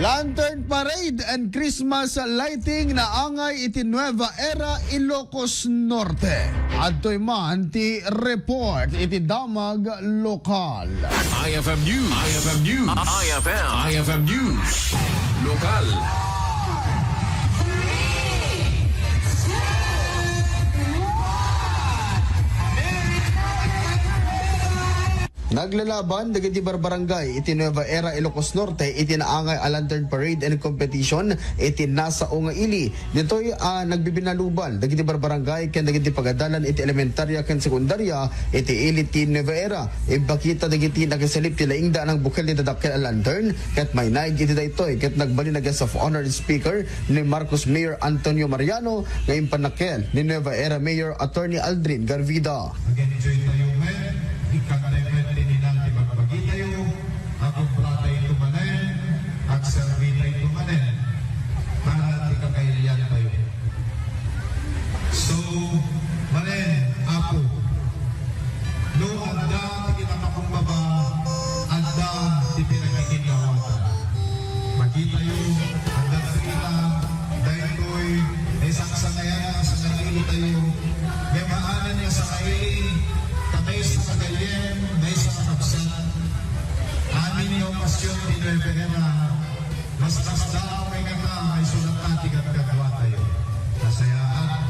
Lantern Parade and Christmas lighting na angay iti Nueva Era, Ilocos Norte. Adtoy man ti report iti damag lokal. IFM News. IFM News. IFM News. Lokal. Naglalaban dagiti barbarangay iti Nueva Era, Ilocos Norte iti naangay a Lantern Parade and Competition iti nasa unga ili. Dito'y nagbibinaluban dagiti barbarangay ken dagiti pagadalan iti elementarya ken sekundarya iti ili ti Nueva Era. Ibakita dagiti nagasalip ti laingda ng bukal ni dadakkel a lantern ket may naig iti daytoy ket nagbali na guest of honor speaker ni Marcos Mayor Antonio Mariano ngayon panakkel ni Nueva Era Mayor Attorney Aldrin Garvida. Mag-enjoy tayo men, ikataymet din natin magbagi tayo, akong plata ito manen, at servita ito manen, para di kakailian tayo. So, manen, ako, no anda, kita makumbaba, anda, di pinagkikinawasan. Magi tayo, anda sila, dahil ko'y isang sangayan sa nangili tayo, may maanan niya sa kaili, kamay sa kagayen, may sa kapsan. Amin niyo pasyon di Nueva Era, mas daw may nga ay sulat natin at gagawa tayo. Masayaan,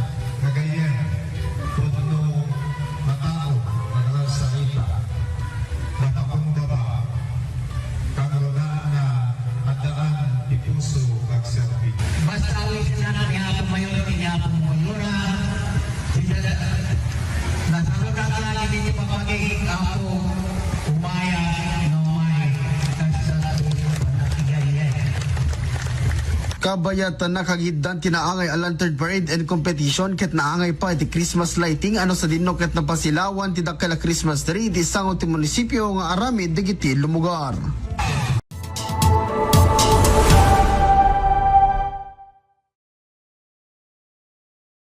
kagayen, puno, matao, magalang salita, matakong baba, kagulan na adaan di puso kagserbi. Basta awit na niya mayor niya mayora. Nasalunan lagi dito papagiging ako umaya nomay Kabayatan na kagiddan tinaangay a Lantern Parade and Competition ket naangay pa iti Christmas lighting ano sa dinno ket napasilawan ti dakkel a Christmas tree di sangot ti munisipyo nga aramid dagiti lumugar.